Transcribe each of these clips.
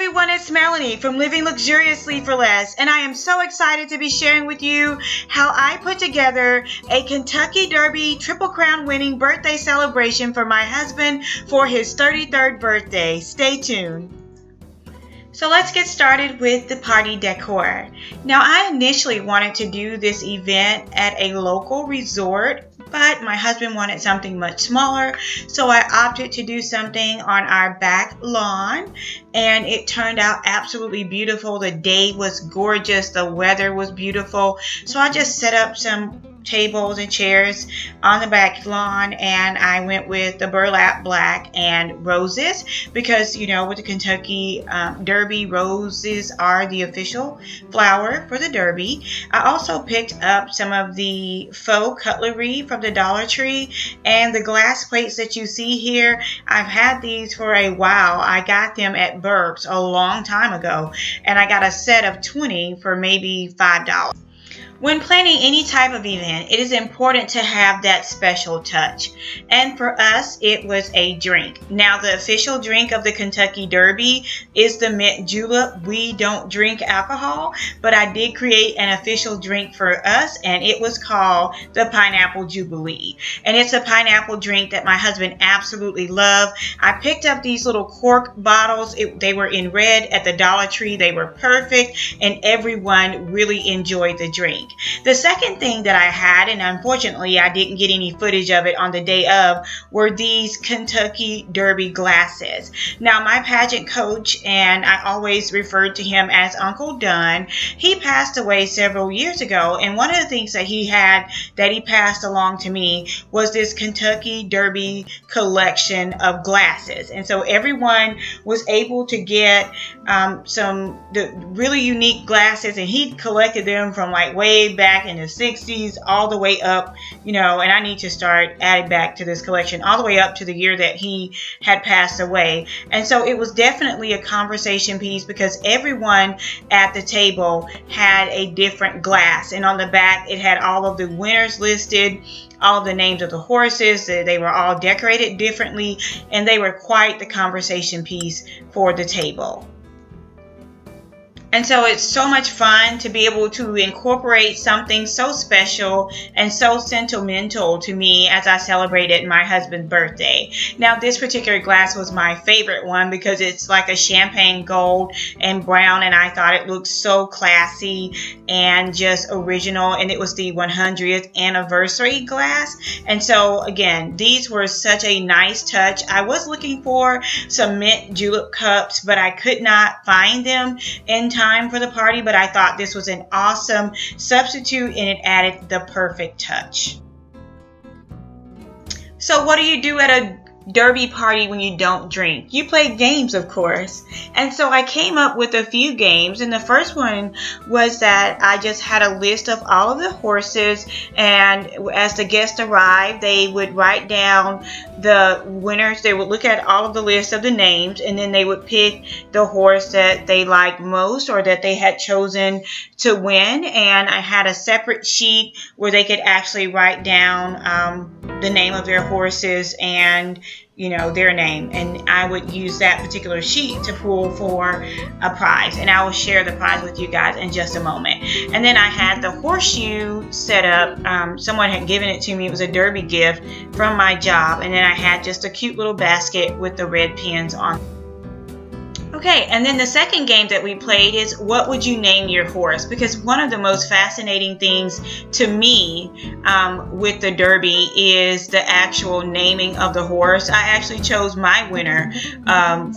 everyone, it's Melanie from Living Luxuriously for Less, and I am so excited to be sharing with you how I put together a Kentucky Derby Triple Crown winning birthday celebration for my husband for his 33rd birthday. Stay tuned. So let's get started with the party decor. Now, I initially wanted to do this event at a local resort, but my husband wanted something much smaller, so I opted to do something on our back lawn, and it turned out absolutely beautiful. The day was gorgeous, the weather was beautiful, so I just set up some tables and chairs on the back lawn, and I went with the burlap black and roses because, you know, with the Kentucky Derby, roses are the official flower for the Derby. I also picked up some of the faux cutlery from the Dollar Tree, and the glass plates that you see here, I've had these for a while. I got them at Burke's a long time ago, and I got a set of 20 for maybe $5. When planning any type of event, it is important to have that special touch. And for us, it was a drink. Now, the official drink of the Kentucky Derby is the mint julep. We don't drink alcohol, but I did create an official drink for us, and it was called the Pineapple Jubilee. And it's a pineapple drink that my husband absolutely loved. I picked up these little cork bottles. They were in red at the Dollar Tree. They were perfect, and everyone really enjoyed the drink. The second thing that I had, and unfortunately I didn't get any footage of it on the day of, were these Kentucky Derby glasses. Now, my pageant coach, and I always referred to him as Uncle Dunn, he passed away several years ago, and one of the things that he had that he passed along to me was this Kentucky Derby collection of glasses. And so everyone was able to get some really unique glasses, and he collected them from like way back in the 60s all the way up, you know, and I need to start adding back to this collection all the way up to the year that he had passed away. And so it was definitely a conversation piece because everyone at the table had a different glass, and on the back it had all of the winners listed, all of the names of the horses. They were all decorated differently, and they were quite the conversation piece for the table. And so it's so much fun to be able to incorporate something so special and so sentimental to me as I celebrated my husband's birthday. Now, this particular glass was my favorite one because it's like a champagne gold and brown, and I thought it looked so classy and just original, and it was the 100th anniversary glass. And so again, these were such a nice touch. I was looking for some mint julep cups, but I could not find them in time for the party, but I thought this was an awesome substitute, and it added the perfect touch. So what do you do at a Derby party when you don't drink? You play games, of course. And so I came up with a few games, and the first one was that I just had a list of all of the horses, and as the guests arrived, they would write down the winners. They would look at all of the list of the names, and then they would pick the horse that they liked most or that they had chosen to win. And I had a separate sheet where they could actually write down the name of their horses and, you know, their name, and I would use that particular sheet to pull for a prize, and I will share the prize with you guys in just a moment. And then I had the horseshoe set up. Someone had given it to me. It was a Derby gift from my job, and then I had just a cute little basket with the red pins on. Okay, and then the second game that we played is what would you name your horse? Because one of the most fascinating things to me with the Derby is the actual naming of the horse. I actually chose my winner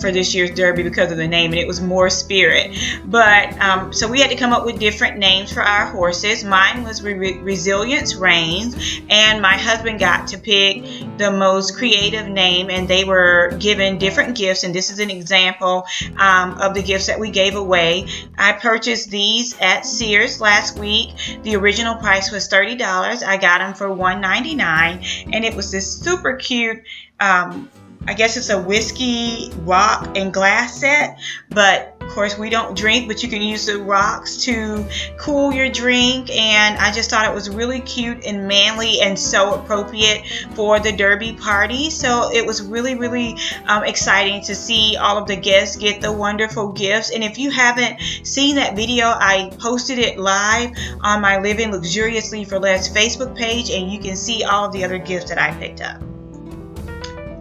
for this year's Derby because of the name, and it was More Spirit. But so we had to come up with different names for our horses. Mine was Resilience Reigns, and my husband got to pick the most creative name, and they were given different gifts, and this is an example of the gifts that we gave away. I purchased these at Sears last week. The original price was $30. I got them for $1.99, and it was this super cute, I guess it's a whiskey rock and glass set, but course, we don't drink, but you can use the rocks to cool your drink. And I just thought it was really cute and manly and so appropriate for the Derby party. So it was really, really exciting to see all of the guests get the wonderful gifts. And if you haven't seen that video, I posted it live on my Living Luxuriously for Less Facebook page, and you can see all of the other gifts that I picked up.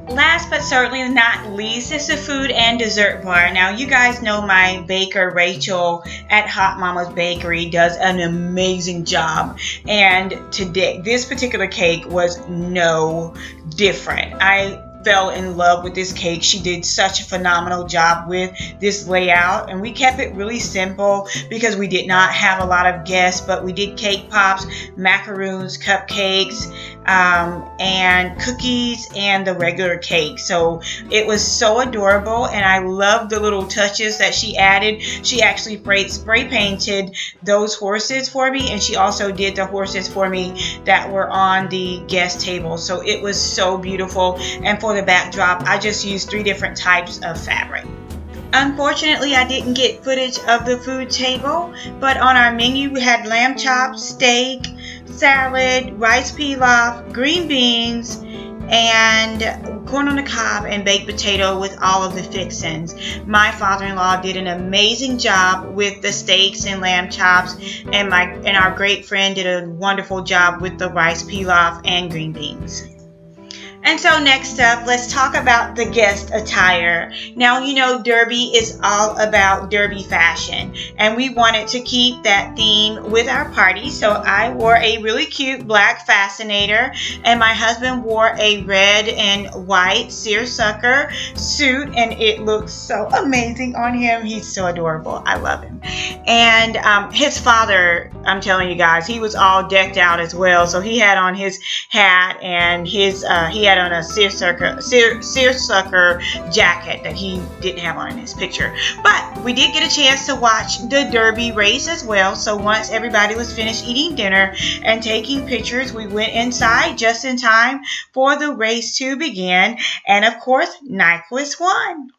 Last but certainly not least is the food and dessert bar. Now, you guys know my baker, Rachel, at Hot Mama's Bakery does an amazing job. And today, this particular cake was no different. I fell in love with this cake. She did such a phenomenal job with this layout, and we kept it really simple because we did not have a lot of guests, but we did cake pops, macaroons, cupcakes, and cookies, and the regular cake. So it was so adorable, and I love the little touches that she added. She actually spray painted those horses for me, and she also did the horses for me that were on the guest table. So it was so beautiful. And for the backdrop, I just used 3 different types of fabric. Unfortunately, I didn't get footage of the food table, but on our menu we had lamb chops, steak, salad, rice pilaf, green beans, and corn on the cob and baked potato with all of the fixings. My father-in-law did an amazing job with the steaks and lamb chops, and our great friend did a wonderful job with the rice pilaf and green beans. And so next up, let's talk about the guest attire. Now, you know, Derby is all about Derby fashion, and we wanted to keep that theme with our party. So I wore a really cute black fascinator, and my husband wore a red and white seersucker suit, and it looks so amazing on him. He's so adorable. I love him. And his father, I'm telling you guys, he was all decked out as well. So he had on his hat, and he had on a seersucker jacket that he didn't have on in his picture. But we did get a chance to watch the Derby race as well. So once everybody was finished eating dinner and taking pictures, we went inside just in time for the race to begin. And of course, Nyquist won.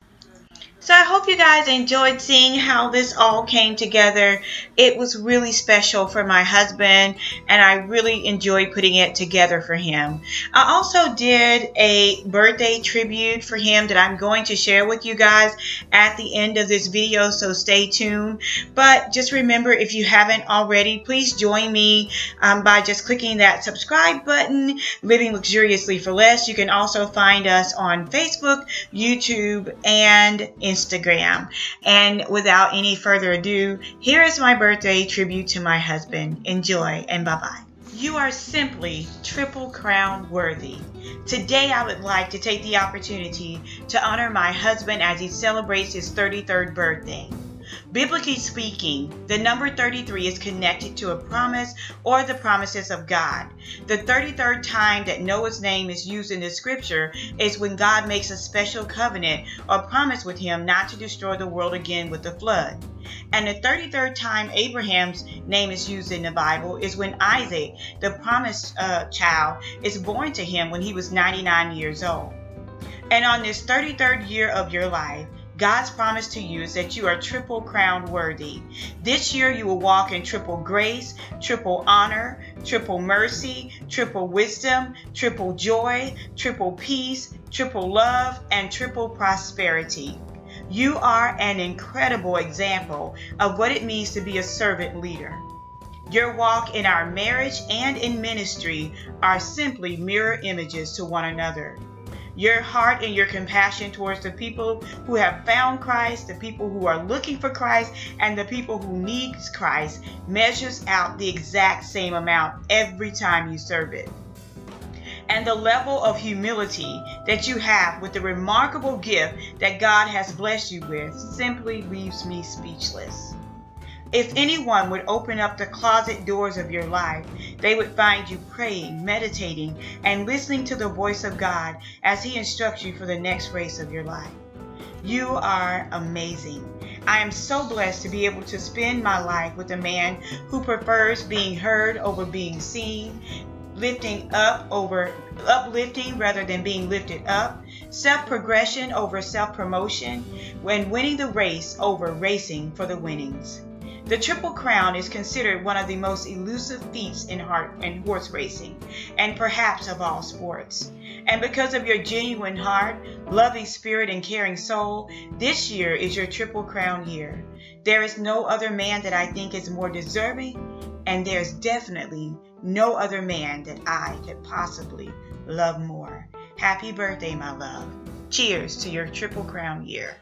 So I hope you guys enjoyed seeing how this all came together. It was really special for my husband, and I really enjoyed putting it together for him. I also did a birthday tribute for him that I'm going to share with you guys at the end of this video, so stay tuned. But just remember, if you haven't already, please join me by just clicking that subscribe button, Living Luxuriously for Less. You can also find us on Facebook, YouTube, and Instagram. And without any further ado, here is my birthday tribute to my husband. Enjoy, and bye-bye. You are simply Triple Crown worthy. Today I would like to take the opportunity to honor my husband as he celebrates his 33rd birthday. Biblically speaking, the number 33 is connected to a promise or the promises of God. The 33rd time that Noah's name is used in the scripture is when God makes a special covenant or promise with him not to destroy the world again with the flood. And the 33rd time Abraham's name is used in the Bible is when Isaac, the promised child, is born to him when he was 99 years old. And on this 33rd year of your life, God's promise to you is that you are triple crown worthy. This year you will walk in triple grace, triple honor, triple mercy, triple wisdom, triple joy, triple peace, triple love, and triple prosperity. You are an incredible example of what it means to be a servant leader. Your walk in our marriage and in ministry are simply mirror images to one another. Your heart and your compassion towards the people who have found Christ, the people who are looking for Christ, and the people who need Christ measures out the exact same amount every time you serve it. And the level of humility that you have with the remarkable gift that God has blessed you with simply leaves me speechless. If anyone would open up the closet doors of your life, they would find you praying, meditating, and listening to the voice of God as He instructs you for the next race of your life. You are amazing. I am so blessed to be able to spend my life with a man who prefers being heard over being seen, uplifting rather than being lifted up, self-progression over self-promotion, when winning the race over racing for the winnings. The Triple Crown is considered one of the most elusive feats in horse racing, and perhaps of all sports. And because of your genuine heart, loving spirit, and caring soul, this year is your Triple Crown year. There is no other man that I think is more deserving, and there's definitely no other man that I could possibly love more. Happy birthday, my love. Cheers to your Triple Crown year.